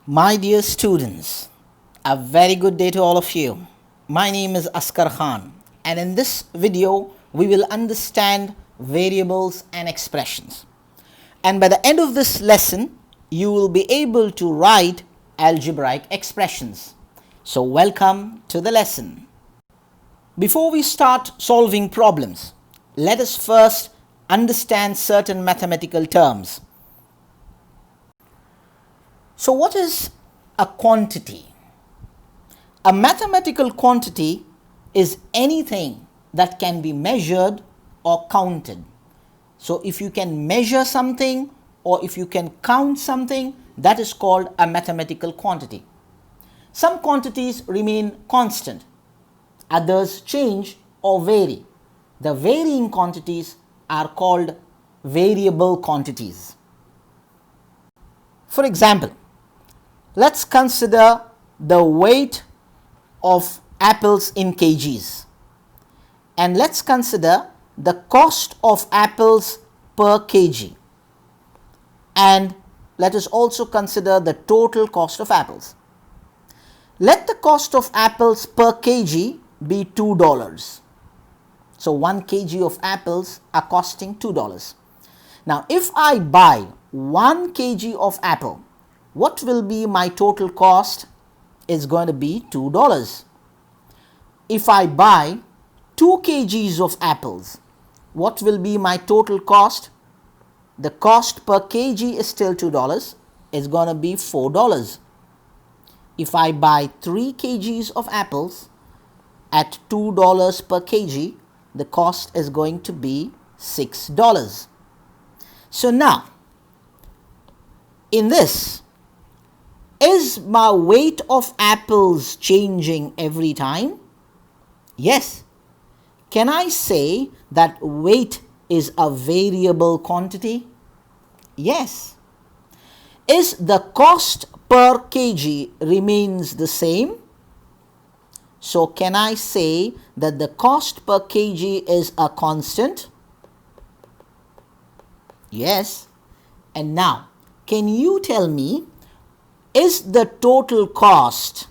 My dear students, a very good day to all of you. My name is Askar Khan, and in this video we will understand variables and expressions. And by the end of this lesson, you will be able to write algebraic expressions. So welcome to the lesson. Before we start solving problems, let us first understand certain mathematical terms. So what is a quantity? A mathematical quantity is anything that can be measured or counted. So if you can measure something or if you can count something, that is called a mathematical quantity. Some quantities remain constant, others change or vary. The varying quantities are called variable quantities. For example, let's consider the weight of apples in kgs, and let's consider the cost of apples per kg, and let us also consider the total cost of apples. Let the cost of apples per kg be $2. So 1 kg of apples are costing $2. Now if I buy 1 kg of apple, what will be my total cost? Is going to be $2. If I buy 2 kgs of apples, what will be my total cost? The cost per kg is still $2. It's going to be $4. If I buy 3 kgs of apples at $2 per kg, the cost is going to be $6. So now, in this, is my weight of apples changing every time? Yes. Can I say that weight is a variable quantity? Yes. Is the cost per kg remains the same? So can I say that the cost per kg is a constant? Yes. And now, can you tell me, is the total cost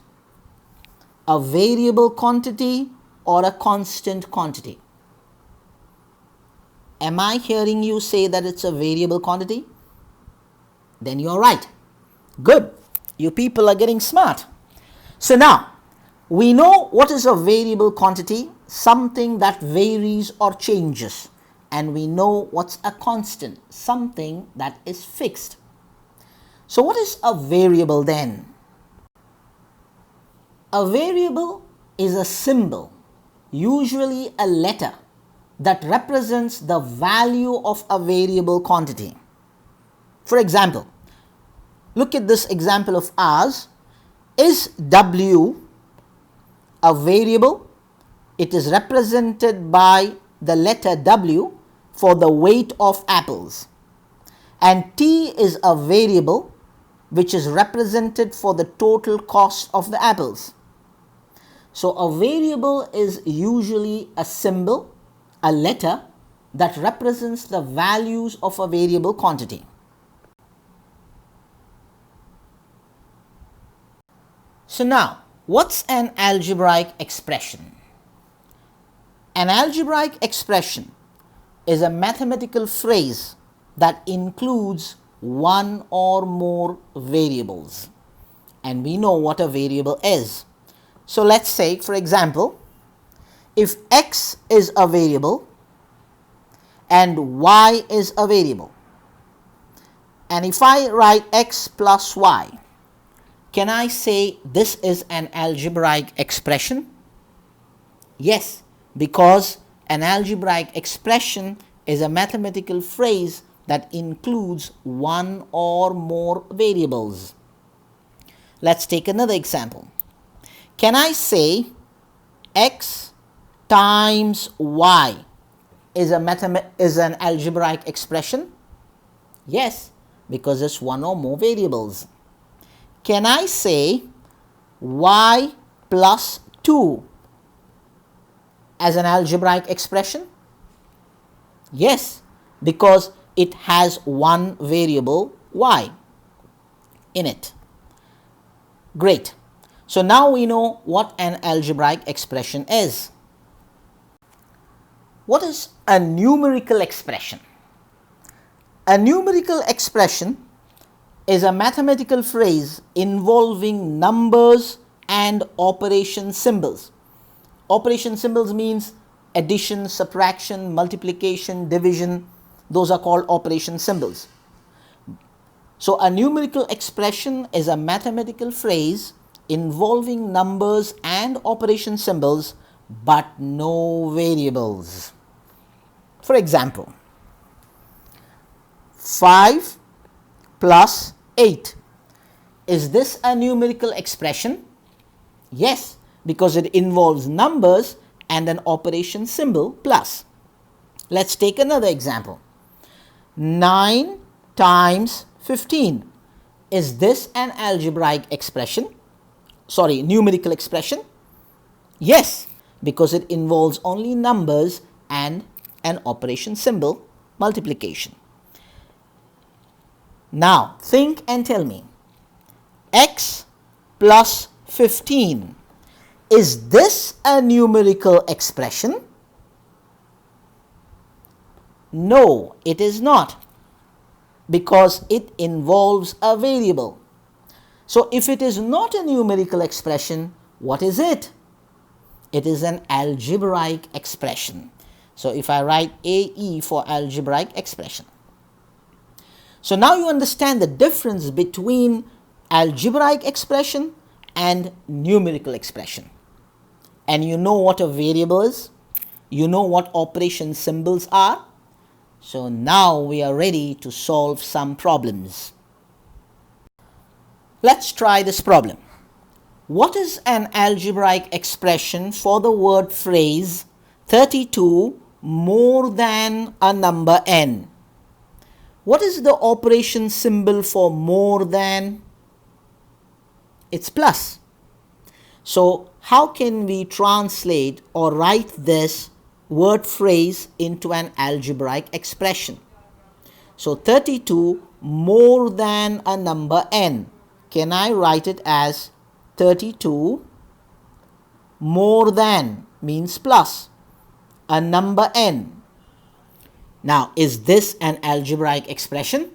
a variable quantity or a constant quantity? Am I hearing you say that it's a variable quantity? Then you're right. Good. You people are getting smart. So now, we know what is a variable quantity, something that varies or changes. And we know what's a constant, something that is fixed. So what is a variable then? A variable is a symbol, usually a letter, that represents the value of a variable quantity. For example, look at this example of ours. Is W a variable? It is represented by the letter W for the weight of apples. And T is a variable which is represented for the total cost of the apples. So a variable is usually a symbol, a letter that represents the values of a variable quantity. So now, what's an algebraic expression? An algebraic expression is a mathematical phrase that includes one or more variables, and we know what a variable is. So let's say, for example, if x is a variable and y is a variable, and if I write x plus y, can I say this is an algebraic expression? Yes, because an algebraic expression is a mathematical phrase that includes one or more variables. Let's take another example. Can I say x times y is an algebraic expression? Yes, because it's one or more variables. Can I say y plus 2 as an algebraic expression? Yes, because it has one variable y in it. Great. So now we know what an algebraic expression is. What is a numerical expression? A numerical expression is a mathematical phrase involving numbers and operation symbols. Operation symbols means addition, subtraction, multiplication, division. Those are called operation symbols. So a numerical expression is a mathematical phrase involving numbers and operation symbols but no variables. For example, 5 plus 8. Is this a numerical expression? Yes, because it involves numbers and an operation symbol plus. Let's take another example. 9 times 15. Is this an algebraic expression? Sorry, numerical expression? Yes, because it involves only numbers and an operation symbol, multiplication. Now, think and tell me. X plus 15. Is this a numerical expression? No, it is not, because it involves a variable. So if it is not a numerical expression, what is it? It is an algebraic expression. So if I write AE for algebraic expression. So now you understand the difference between algebraic expression and numerical expression. And you know what a variable is. You know what operation symbols are. So now we are ready to solve some problems. Let's try this problem. What is an algebraic expression for the word phrase 32 more than a number n? What is the operation symbol for more than? It's plus. So how can we translate or write this word phrase into an algebraic expression? So 32 more than a number n. Can I write it as 32 more than means plus a number n? Now, is this an algebraic expression?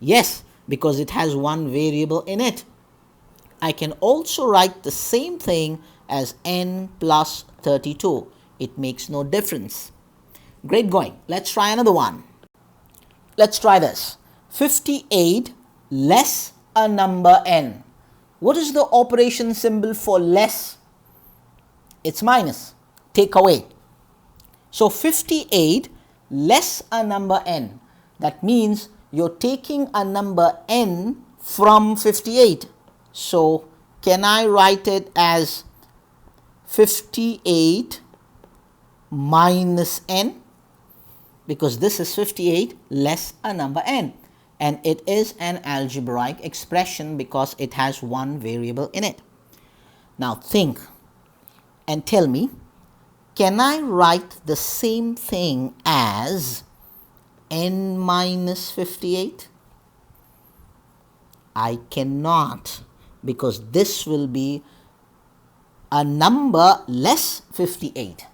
Yes, because it has one variable in it. I can also write the same thing as n plus 32. It makes no difference. Great going. Let's try another one. Let's try this. 58 less a number n. What is the operation symbol for less? It's minus. Take away. So 58 less a number n. That means you're taking a number n from 58. So can I write it as 58 minus n? Because this is 58 less a number n. And it is an algebraic expression because it has one variable in it. Now think and tell me, can I write the same thing as n minus 58? I cannot, because this will be a number less 58.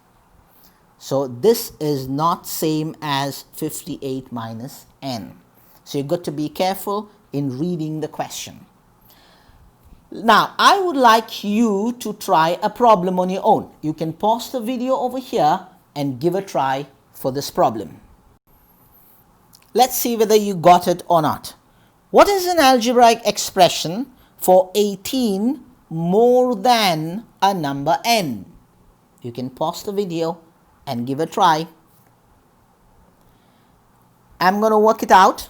So this is not same as 58 minus n. So you've got to be careful in reading the question. Now, I would like you to try a problem on your own. You can pause the video over here and give a try for this problem. Let's see whether you got it or not. What is an algebraic expression for 18 more than a number n? You can pause the video and give a try. I'm going to work it out.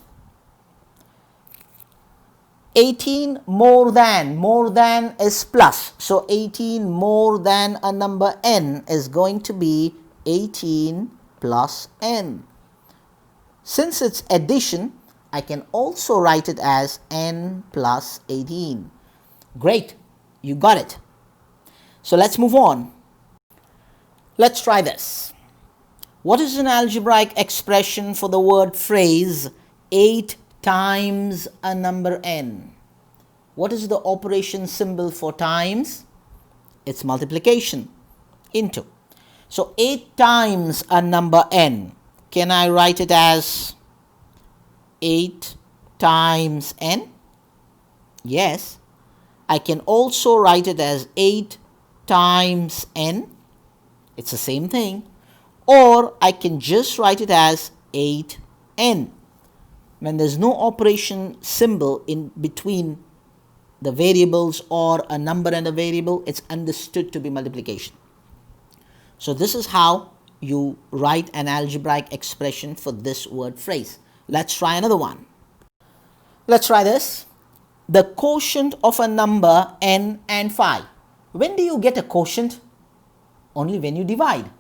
18 more than is plus. So 18 more than a number n is going to be 18 plus n. Since it's addition, I can also write it as n plus 18. Great, you got it. So let's move on. Let's try this. What is an algebraic expression for the word phrase 8 times a number n? What is the operation symbol for times? It's multiplication into. So 8 times a number n. Can I write it as 8 times n? Yes. I can also write it as 8 times n. It's the same thing. Or I can just write it as 8n. When there's no operation symbol in between the variables or a number and a variable, it's understood to be multiplication. So this is how you write an algebraic expression for this word phrase. Let's try another one. Let's try this. The quotient of a number n and 5. When do you get a quotient? Only when you divide.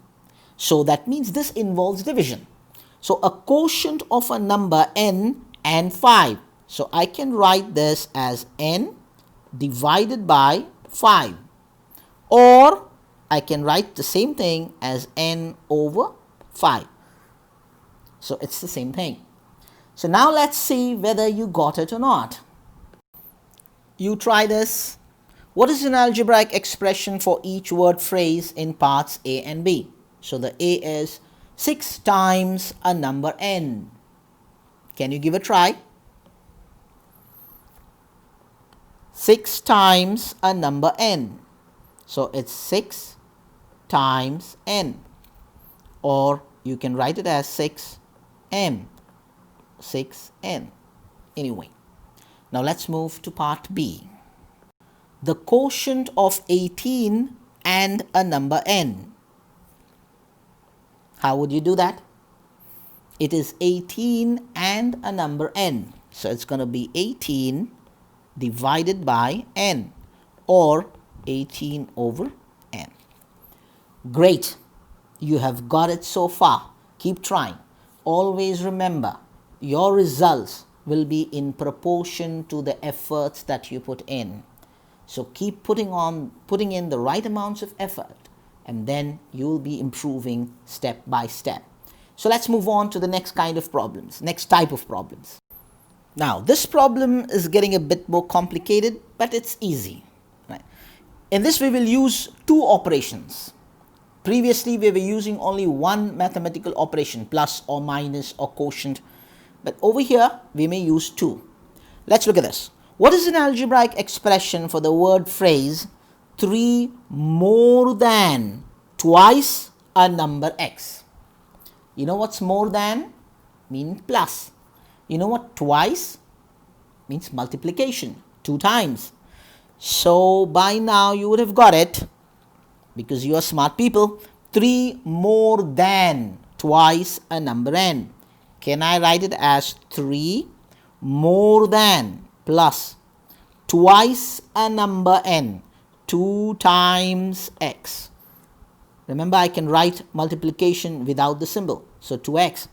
So that means this involves division. So a quotient of a number n and 5. So I can write this as n divided by 5. Or I can write the same thing as n over 5. So it's the same thing. So now let's see whether you got it or not. You try this. What is an algebraic expression for each word phrase in parts A and B? So the A is 6 times a number n. Can you give a try? 6 times a number n. So it's 6 times n. Or you can write it as 6n. 6n. Anyway, now let's move to part B. The quotient of 18 and a number n. How would you do that? It is 18 and a number n. So it's going to be 18 divided by n, or 18 over n. Great. You have got it so far. Keep trying. Always remember, your results will be in proportion to the efforts that you put in. So keep putting in the right amounts of effort, and then you will be improving step by step. So let's move on to the next type of problems. Now, this problem is getting a bit more complicated, but it's easy. Right? In this, we will use 2 operations. Previously, we were using only one mathematical operation, plus or minus or quotient. But over here, we may use 2. Let's look at this. What is an algebraic expression for the word phrase 3 more than twice a number x? You know what's more than? Means plus. You know what twice? Means multiplication. 2 times. So by now you would have got it, because you are smart people. 3 more than twice a number n. Can I write it as 3 more than plus twice a number n, 2 times x? Remember, I can write multiplication without the symbol, so 2x.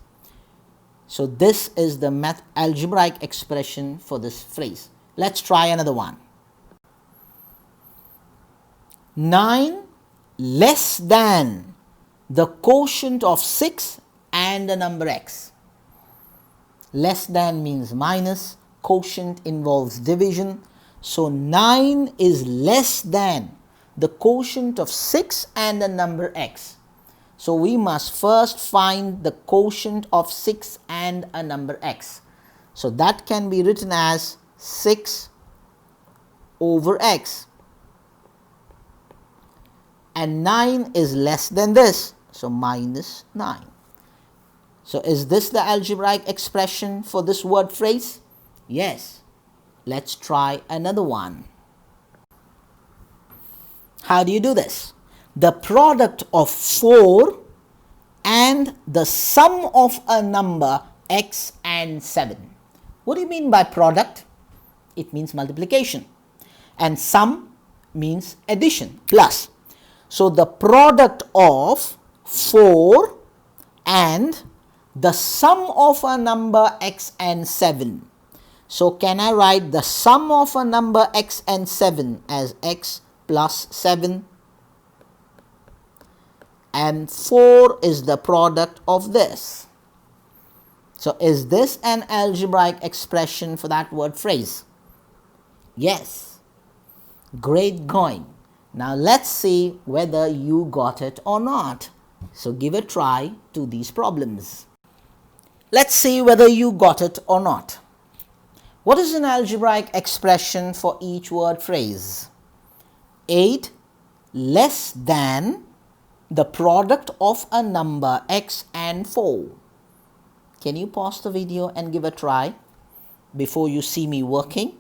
So this is the algebraic expression for this phrase. Let's try another one. 9 less than the quotient of 6 and the number x. Less than means minus, quotient involves division. So 9 is less than the quotient of 6 and the number x. So we must first find the quotient of 6 and a number x. So that can be written as 6 over x. And 9 is less than this, so minus 9. So is this the algebraic expression for this word phrase? Yes. Let's try another one. How do you do this? The product of 4 and the sum of a number x and 7. What do you mean by product? It means multiplication. And sum means addition, plus. So the product of 4 and the sum of a number x and 7. So can I write the sum of a number x and 7 as x plus 7? And 4 is the product of this. So is this an algebraic expression for that word phrase? Yes, great going. Now let's see whether you got it or not. So give a try to these problems. Let's see whether you got it or not. What is an algebraic expression for each word phrase? 8 less than the product of a number x and 4. Can you pause the video and give a try before you see me working?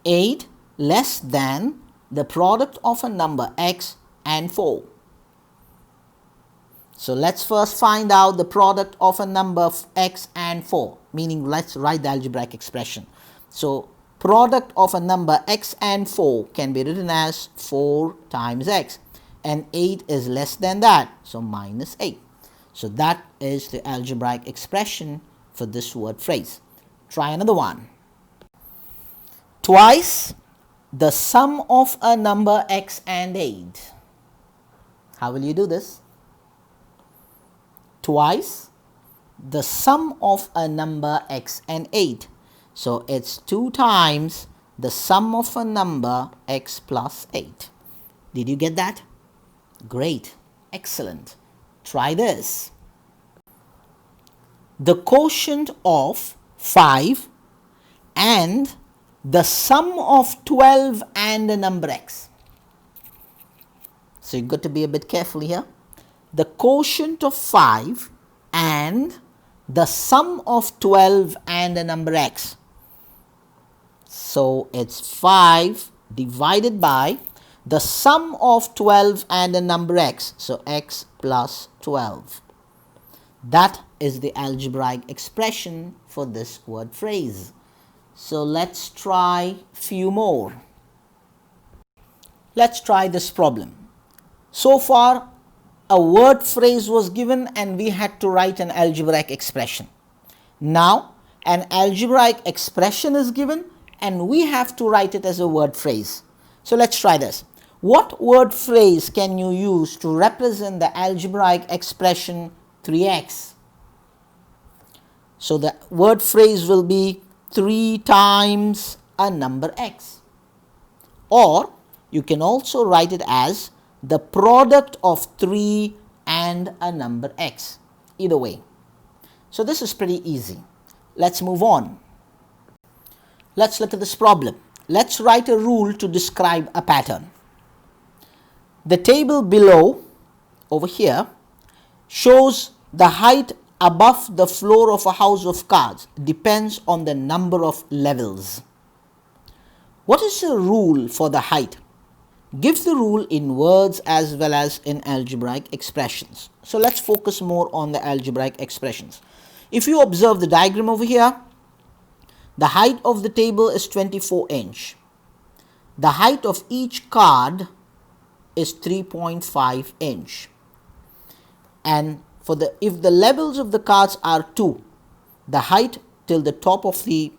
8 less than the product of a number x and 4. So let's first find out the product of a number of x and 4, meaning let's write the algebraic expression. So product of a number x and 4 can be written as 4 times x, and 8 is less than that, so minus 8. So that is the algebraic expression for this word phrase. Try another one. Twice the sum of a number x and 8. How will you do this? Twice the sum of a number x and 8. So it's 2 times the sum of a number x plus 8. Did you get that? Great. Excellent. Try this. The quotient of 5 and the sum of 12 and a number x. So you've got to be a bit careful here. The quotient of 5 and the sum of 12 and a number x. So it's 5 divided by the sum of 12 and a number x. So x plus 12. That is the algebraic expression for this word phrase. So let's try few more. Let's try this problem. So far, a word phrase was given and we had to write an algebraic expression. Now, an algebraic expression is given and we have to write it as a word phrase. So let's try this. What word phrase can you use to represent the algebraic expression 3x? So the word phrase will be 3 times a number x. Or you can also write it as the product of 3 and a number x. Either way. So this is pretty easy. Let's move on. Let's look at this problem. Let's write a rule to describe a pattern. The table below, over here, shows the height above the floor of a house of cards depends on the number of levels. What is the rule for the height? Give the rule in words as well as in algebraic expressions. So let's focus more on the algebraic expressions. If you observe the diagram over here, the height of the table is 24 inch. The height of each card is 3.5 inch. And if the levels of the cards are 2, the height till the top of the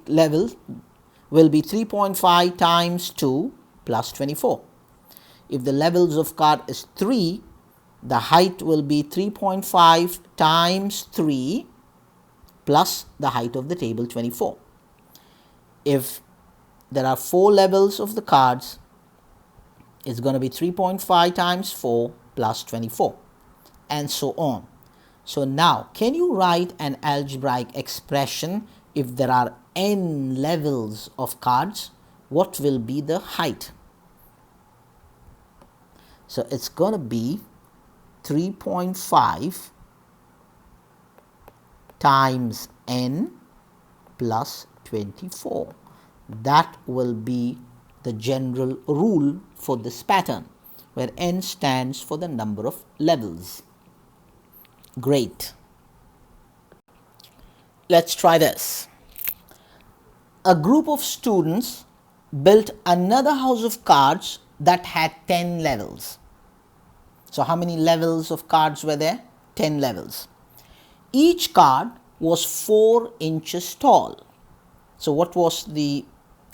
level will be 3.5 times 2 plus 24. If the levels of card is 3, the height will be 3.5 times 3 plus the height of the table 24. If there are 4 levels of the cards, it's going to be 3.5 times 4 plus 24 and so on. So now, can you write an algebraic expression if there are n levels of cards? What will be the height? So it's going to be 3.5 times n plus 24. That will be the general rule for this pattern, where n stands for the number of levels. Great. Let's try this. A group of students built another house of cards that had 10 levels. So how many levels of cards were there? 10 levels. Each card was 4 inches tall. So what was the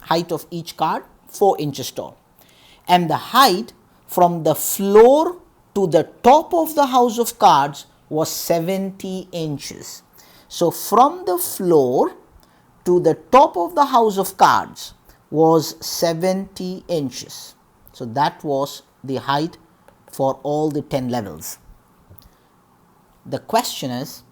height of each card? 4 inches tall. And the height from the floor to the top of the house of cards was 70 inches. So from the floor to the top of the house of cards was 70 inches. So that was the height for all the 10 levels. The question is,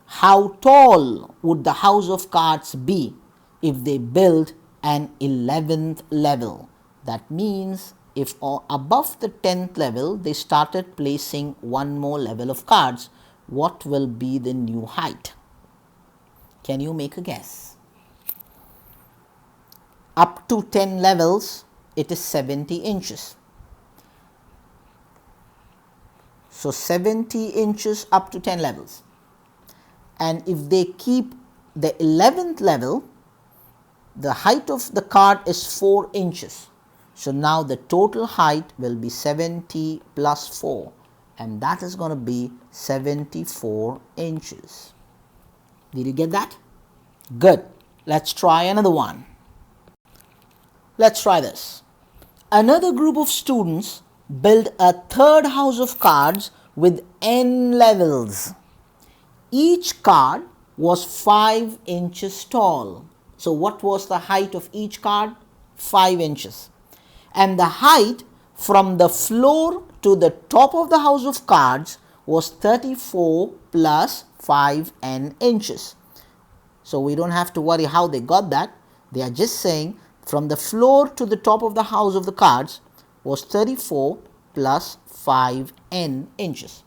how tall would the house of cards be if they built an 11th level? That means if above the 10th level they started placing one more level of cards, what will be the new height? Can you make a guess? Up to 10 levels, it is 70 inches. So 70 inches up to 10 levels. And if they keep the 11th level, the height of the card is 4 inches. So now the total height will be 70 plus 4, and that is going to be 74 inches. Did you get that? Good. Let's try another one. Let's try this. Another group of students built a third house of cards with n levels. Each card was 5 inches tall. So what was the height of each card? 5 inches. And the height from the floor to the top of the house of cards was 34 plus 5n inches. So we don't have to worry how they got that. They are just saying from the floor to the top of the house of the cards was 34 plus 5n inches.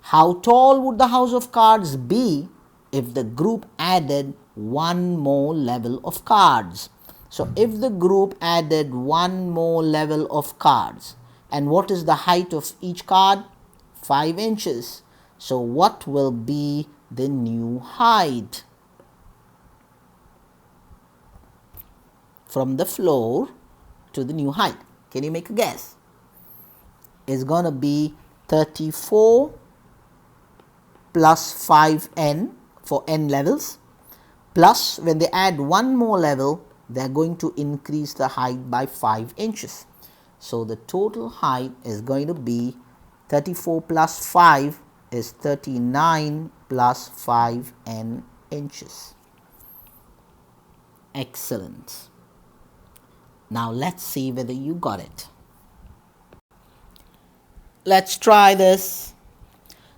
How tall would the house of cards be if the group added one more level of cards? So if the group added one more level of cards, and what is the height of each card? 5 inches. So what will be the new height? From the floor to the new height. Can you make a guess? It's going to be 34 plus 5n for n levels, plus when they add one more level, they are going to increase the height by 5 inches. So the total height is going to be 34 plus 5 is 39 plus 5n inches. Excellent. Now let's see whether you got it. Let's try this.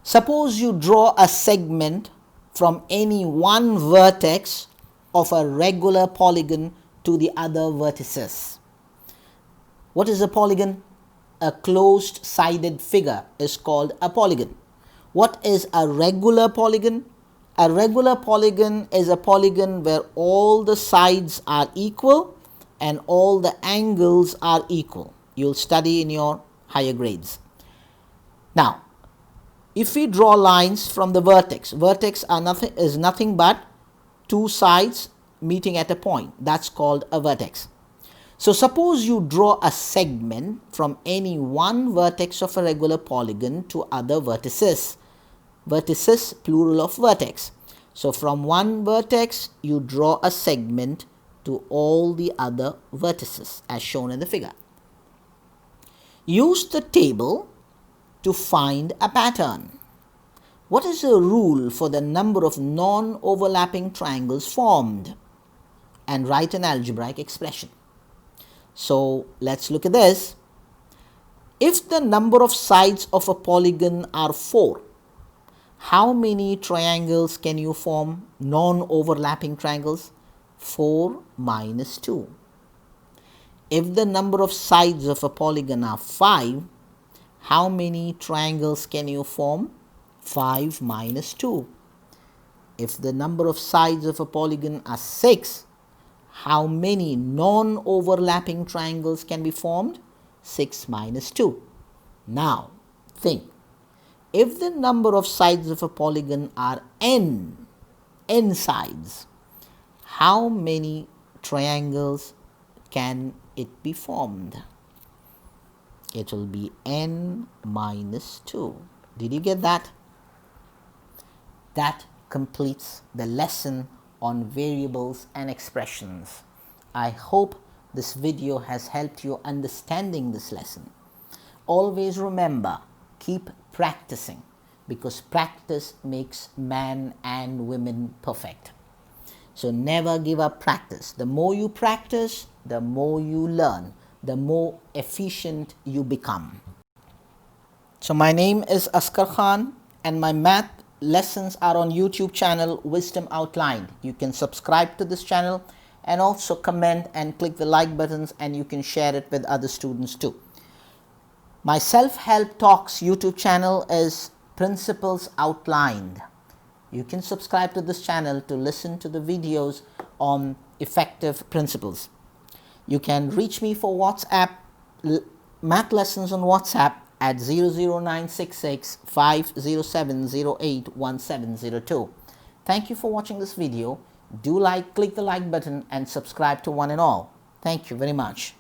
Suppose you draw a segment from any one vertex of a regular polygon to the other vertices. What is a polygon? A closed-sided figure is called a polygon. What is a regular polygon? A regular polygon is a polygon where all the sides are equal and all the angles are equal. You'll study in your higher grades. Now, if we draw lines from the vertex is nothing but two sides meeting at a point. That's called a vertex. So suppose you draw a segment from any one vertex of a regular polygon to other vertices. Vertices, plural of vertex. So from one vertex you draw a segment to all the other vertices as shown in the figure. Use the table to find a pattern. What is the rule for the number of non-overlapping triangles formed? And write an algebraic expression. So let's look at this. If the number of sides of a polygon are 4, how many triangles can you form? Non-overlapping triangles? 4 minus 2. If the number of sides of a polygon are 5, how many triangles can you form? 5 minus 2. If the number of sides of a polygon are 6, how many non-overlapping triangles can be formed? 6 minus 2. Now, think. If the number of sides of a polygon are n sides, how many triangles can it be formed? It will be n minus 2. Did you get that? That completes the lesson on variables and expressions. I hope this video has helped you understanding this lesson. Always remember, keep practicing, because practice makes man and women perfect. So never give up practice. The more you practice, the more you learn, the more efficient you become. So my name is Askar Khan and my math lessons are on YouTube channel Wisdom Outlined. You can subscribe to this channel and also comment and click the like buttons, and you can share it with other students too. My self-help talks YouTube channel is Principles Outlined. You can subscribe to this channel to listen to the videos on effective principles. You can reach me for WhatsApp math lessons on WhatsApp at 00966 507 081702. Thank you for watching this video. Do click the like button and subscribe to one and all. Thank you very much.